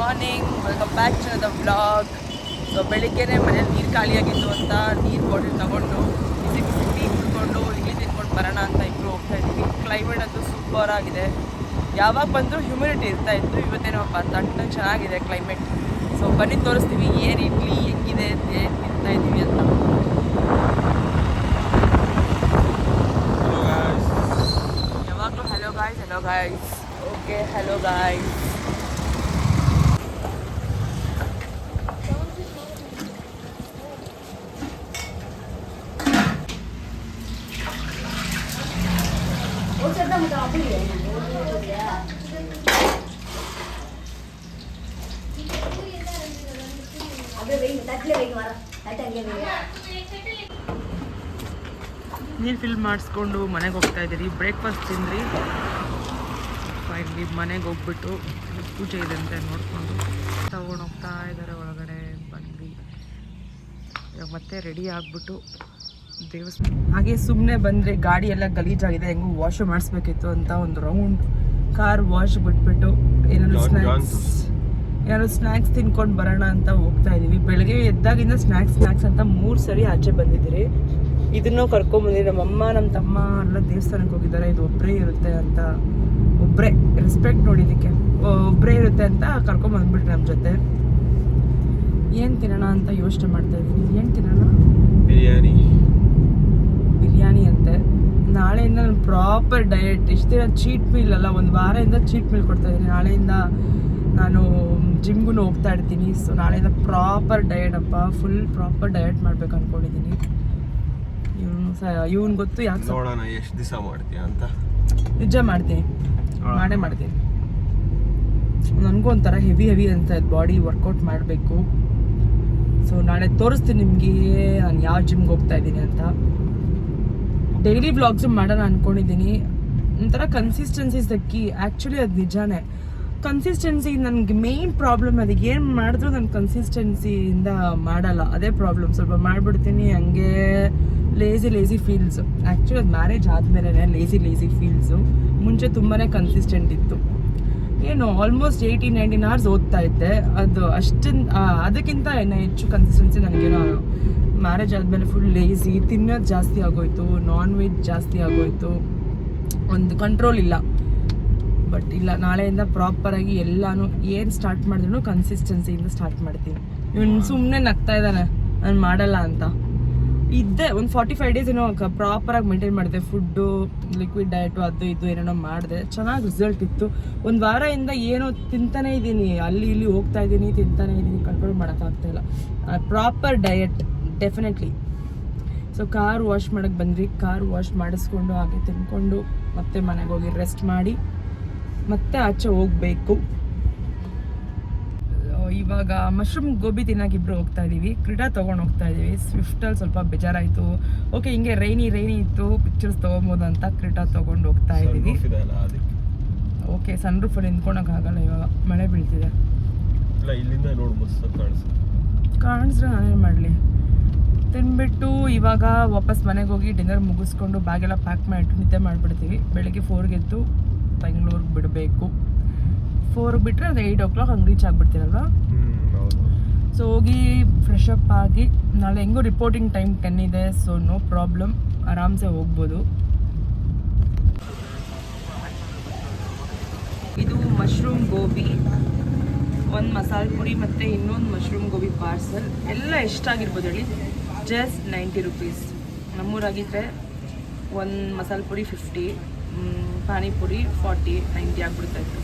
Morning, welcome back to the vlog. So ಬೆಳಿಗ್ಗೆನೇ ಮನೇಲಿ ನೀರು ಖಾಲಿಯಾಗಿತ್ತು ಅಂತ ನೀರು ಬಾಟಲ್ ತೊಗೊಂಡು ಬಿಸಿ ಬಿಸಿ ಟೀ ಕುಡ್ಕೊಂಡು ಇಡ್ಲಿ ತಿನ್ಕೊಂಡು ಬರೋಣ ಅಂತ ಇಬ್ಬರು ಹೋಗ್ತಾ ಇದ್ದೀವಿ. ಕ್ಲೈಮೇಟ್ ಅಂತೂ ಸೂಪರ್ ಆಗಿದೆ. ಯಾವಾಗ ಬಂದರೂ ಹ್ಯೂಮಿಡಿಟಿ ಇರ್ತಾ ಇತ್ತು, ಇವತ್ತೇನಪ್ಪ ತಣ್ಣಗೆ ಚೆನ್ನಾಗಿದೆ ಕ್ಲೈಮೇಟ್. ಸೊ ಬನ್ನಿ ತೋರಿಸ್ತೀವಿ ಏನು ಇಡ್ಲಿ ಹೆಂಗಿದೆ, ಏನು ತಿಂತಾ ಇದ್ದೀವಿ ಅಂತ. ಯಾವಾಗಲೂ hello guys. Okay, hello guys. ನೀರು ಫಿಲ್ ಮಾಡಿಸ್ಕೊಂಡು ಮನೆಗೆ ಹೋಗ್ತಾ ಇದ್ದೀರಿ. ಬ್ರೇಕ್ಫಾಸ್ಟ್ ತಿಂದ್ರಿ, ಇಲ್ಲಿ ಮನೆಗೆ ಹೋಗ್ಬಿಟ್ಟು ಪೂಜೆ ಇದೆ ಅಂತ ನೋಡಿಕೊಂಡು ತಗೊಂಡು ಹೋಗ್ತಾ ಇದ್ದಾರೆ ಒಳಗಡೆ. ಬಂದ್ವಿ ಇವಾಗ ಮತ್ತೆ ರೆಡಿ ಆಗಿಬಿಟ್ಟು ದೇವಸ್ಥಾನ. ಹಾಗೆ ಸುಮ್ಮನೆ ಬಂದರೆ ಗಾಡಿ ಎಲ್ಲ ಗಲೀಜಾಗಿದೆ, ಹೆಂಗೂ ವಾಶ್ ಮಾಡಿಸ್ಬೇಕಿತ್ತು ಅಂತ ಒಂದು ರೌಂಡ್ ಕಾರ್ ವಾಶ್ ಬಿಟ್ಬಿಟ್ಟು ಏನಾದ್ರು ಸ್ನ್ಯಾಕ್ಸ್ ತಿನ್ಕೊಂಡು ಬರೋಣ ಅಂತ ಹೋಗ್ತಾ ಇದ್ದೀವಿ. ಬೆಳಗ್ಗೆ ಎದ್ದಾಗಿಂದ ಸ್ನ್ಯಾಕ್ಸ್ ಅಂತ 3 ಸರಿ ಆಚೆ ಬಂದಿದ್ದೀರಿ. ಇದನ್ನೂ ಕರ್ಕೊಂಬಂದಿರಿ. ನಮ್ಮಮ್ಮ ನಮ್ಮ ತಮ್ಮ ಎಲ್ಲ ದೇವಸ್ಥಾನಕ್ಕೆ ಹೋಗಿದ್ದಾರೆ. ಇದು ಒಬ್ಬರೇ ಇರುತ್ತೆ ಅಂತ, ಒಬ್ಬರೇ ರೆಸ್ಪೆಕ್ಟ್ ನೋಡಿದ್ದಕ್ಕೆ ಒಬ್ಬರೇ ಇರುತ್ತೆ ಅಂತ ಕರ್ಕೊಂಬಂದ್ಬಿಟ್ರಿ ನಮ್ಮ ಜೊತೆ. ಏನು ತಿನ್ನೋಣ ಅಂತ ಯೋಚನೆ ಮಾಡ್ತಾ ಇದ್ದೀನಿ. ಏನು ತಿನ್ನೋಣ? ಬಿರಿಯಾನಿ ಅಂತೆ. ನಾಳೆಯಿಂದ ನಾನು ಪ್ರಾಪರ್ ಡಯಟ್. ಇಷ್ಟು ದಿನ ಚೀಟ್ ಮೀಲ್ ಅಲ್ಲ, ಒಂದು ವಾರದಿಂದ ಚೀಟ್ ಮೀಲ್ ಕೊಡ್ತಾ ಇದ್ದೀನಿ. ನಾಳೆಯಿಂದ ನಾನು ಜಿಮ್ಗೂ ಹೋಗ್ತಾ ಇರ್ತೀನಿ. ಸೊ ನಾಳೆಯಿಂದ ಪ್ರಾಪರ್ ಡಯಟ್ ಅಪ್ಪ, ಫುಲ್ ಪ್ರಾಪರ್ ಡಯಟ್ ಮಾಡ್ಬೇಕು ಅಂದ್ಕೊಂಡಿದ್ದೀನಿ. ಇವನು ಗೊತ್ತು ಯಾಕೆ ನೋಡೋಣ ಎಷ್ಟು ದಿವಸ ಮಾಡ್ತೀಯ ಅಂತ. ನಿಜ ಮಾಡ್ತೀನಿ, ಮಾಡೇ ಮಾಡ್ತೀನಿ. ನನಗೂ ಒಂಥರ ಹೆವಿ ಅಂತ ಬಾಡಿ ವರ್ಕೌಟ್ ಮಾಡಬೇಕು. ಸೊ ನಾಳೆ ತೋರಿಸ್ತೀನಿ ನಿಮಗೆ ನಾನು ಯಾವ ಜಿಮ್ಗೆ ಹೋಗ್ತಾ ಇದ್ದೀನಿ ಅಂತ. ಡೈಲಿ ವ್ಲಾಗ್ಸು ಮಾಡೋಣ ಅಂದ್ಕೊಂಡಿದ್ದೀನಿ. ಒಂಥರ ಕನ್ಸಿಸ್ಟೆನ್ಸಿ ಕೀ. ಆ್ಯಕ್ಚುಲಿ ಅದು ನಿಜಾನೇ. ಕನ್ಸಿಸ್ಟೆನ್ಸಿ ನನಗೆ ಮೇಯ್ನ್ ಪ್ರಾಬ್ಲಮ್. ಅದಕ್ಕೆ ಏನು ಮಾಡಿದ್ರು ನಾನು ಕನ್ಸಿಸ್ಟೆನ್ಸಿಯಿಂದ ಮಾಡಲ್ಲ, ಅದೇ ಪ್ರಾಬ್ಲಮ್. ಸ್ವಲ್ಪ ಮಾಡಿಬಿಡ್ತೀನಿ, ಹಂಗೆ ಲೇಸಿ ಫೀಲ್ಸು. ಆ್ಯಕ್ಚುಲಿ ಅದು ಮ್ಯಾರೇಜ್ ಆದಮೇಲೆ ಲೇಸಿ ಫೀಲ್ಸು. ಮುಂಚೆ ತುಂಬಾ ಕನ್ಸಿಸ್ಟೆಂಟ್ ಇತ್ತು. ಏನು ಆಲ್ಮೋಸ್ಟ್ 18-19 hours ಓದ್ತಾ ಇದ್ದೆ. ಅದು ಅದಕ್ಕಿಂತ ಹೆಚ್ಚು ಕನ್ಸಿಸ್ಟೆನ್ಸಿ ನನಗೇನೋ ಮ್ಯಾರೇಜ್ ಆದಮೇಲೆ ಫುಲ್ ಲೇಸಿ. ತಿನ್ನೋದು ಜಾಸ್ತಿ ಆಗೋಯ್ತು, ನಾನ್ ವೆಜ್ ಜಾಸ್ತಿ ಆಗೋಯ್ತು, ಒಂದು ಕಂಟ್ರೋಲ್ ಇಲ್ಲ. ಬಟ್ ಇಲ್ಲ, ನಾಳೆಯಿಂದ ಪ್ರಾಪರಾಗಿ ಎಲ್ಲನೂ ಏನು ಸ್ಟಾರ್ಟ್ ಮಾಡಿದ್ರು ಕನ್ಸಿಸ್ಟೆನ್ಸಿಯಿಂದ ಸ್ಟಾರ್ಟ್ ಮಾಡ್ತೀನಿ. ಇವನು ಸುಮ್ಮನೆ ನಗ್ತಾ ಇದ್ದಾನೆ ನಾನು ಮಾಡಲ್ಲ ಅಂತ. ಇದ್ದೆ ಒಂದು 45 days ಏನೋ ಪ್ರಾಪರಾಗಿ ಮೇಂಟೈನ್ ಮಾಡಿದೆ. ಫುಡ್ಡು, ಲಿಕ್ವಿಡ್ ಡಯಟು, ಅದು ಇದು ಏನೇನೋ ಮಾಡಿದೆ. ಚೆನ್ನಾಗಿ ರಿಸಲ್ಟ್ ಇತ್ತು. ಒಂದು ವಾರದಿಂದ ಏನೋ ತಿಂತಾನೇ ಇದ್ದೀನಿ, ಅಲ್ಲಿ ಇಲ್ಲಿ ಹೋಗ್ತಾ ಇದ್ದೀನಿ, ತಿಂತಾನೇ ಇದ್ದೀನಿ, ಕಂಟ್ರೋಲ್ ಮಾಡೋಕ್ಕಾಗ್ತಾಯಿಲ್ಲ. Proper diet definitely. So car wash ಮಾಡೋಕ್ಕೆ ಬಂದ್ವಿ. ಕಾರ್ ವಾಶ್ ಮಾಡಿಸ್ಕೊಂಡು ಹಾಗೆ ತಿನ್ಕೊಂಡು ಮತ್ತೆ ಮನೆಗೆ ಹೋಗಿ ರೆಸ್ಟ್ ಮಾಡಿ ಮತ್ತೆ ಆಚೆ ಹೋಗಬೇಕು. ಇವಾಗ ಮಶ್ರೂಮ್ ಗೋಬಿ ತಿನ್ನೋಕೆ ಇಬ್ಬರು ಹೋಗ್ತಾ ಇದ್ದೀವಿ. ಕ್ರೀಡಾ ತೊಗೊಂಡು ಹೋಗ್ತಾ ಇದ್ದೀವಿ. ಸ್ವಿಫ್ಟಲ್ಲಿ ಸ್ವಲ್ಪ ಬೇಜಾರಾಯಿತು. ಓಕೆ, ಹಿಂಗೆ ರೈನಿ ಇತ್ತು, ಪಿಕ್ಚರ್ಸ್ ತೊಗೊಬೋದು ಅಂತ ಕ್ರೀಡಾ ತೊಗೊಂಡು ಹೋಗ್ತಾ ಇದ್ದೀವಿ. ಓಕೆ, ಸನ್ ರೂಫಲ್ಲಿ ನಿಂತ್ಕೊಳಕ್ಕಾಗಲ್ಲ, ಇವಾಗ ಮಳೆ ಬೀಳ್ತಿದೆ. ಕಾಣಿಸ್ರೆ ನಾನೇನು ಮಾಡಲಿ. ತಿನ್ಬಿಟ್ಟು ಇವಾಗ ವಾಪಸ್ ಮನೆಗೆ ಹೋಗಿ ಡಿನ್ನರ್ ಮುಗಿಸ್ಕೊಂಡು ಬ್ಯಾಗೆಲ್ಲ ಪ್ಯಾಕ್ ಮಾಡಿಟ್ಟು ನಿದ್ದೆ ಮಾಡಿಬಿಡ್ತೀವಿ. ಬೆಳಗ್ಗೆ 4ಗೆ ಎದ್ದು ಬೆಂಗಳೂರಿಗೆ ಬಿಡಬೇಕು. 4ಗೆ ಬಿಟ್ಟರೆ ಅದು 8 o'clock ಹಂಗೆ ರೀಚ್ ಆಗಿಬಿಡ್ತೀರಲ್ವ. ಸೊ ಹೋಗಿ ಫ್ರೆಶ್ ಅಪ್ ಆಗಿ ನಾಳೆ ಹೆಂಗೂ ರಿಪೋರ್ಟಿಂಗ್ ಟೈಮ್ 10 ಇದೆ. ಸೊ ನೋ ಪ್ರಾಬ್ಲಮ್, ಆರಾಮ್ಸೆ ಹೋಗ್ಬೋದು. ಇದು ಮಶ್ರೂಮ್ ಗೋಬಿ, ಒಂದು ಮಸಾಲೆ ಪುರಿ ಮತ್ತು ಇನ್ನೊಂದು ಮಶ್ರೂಮ್ ಗೋಬಿ ಪಾರ್ಸಲ್. ಎಲ್ಲ ಎಷ್ಟಾಗಿರ್ಬೋದು ಹೇಳಿ? Just 90 rupees. ನಮ್ಮೂರಾಗಿದ್ದರೆ ಒಂದು ಮಸಾಲೆ ಪುರಿ 50, ಪಾನಿಪುರಿ 40-90 ಆಗಿಬಿಡ್ತಾಯಿತ್ತು.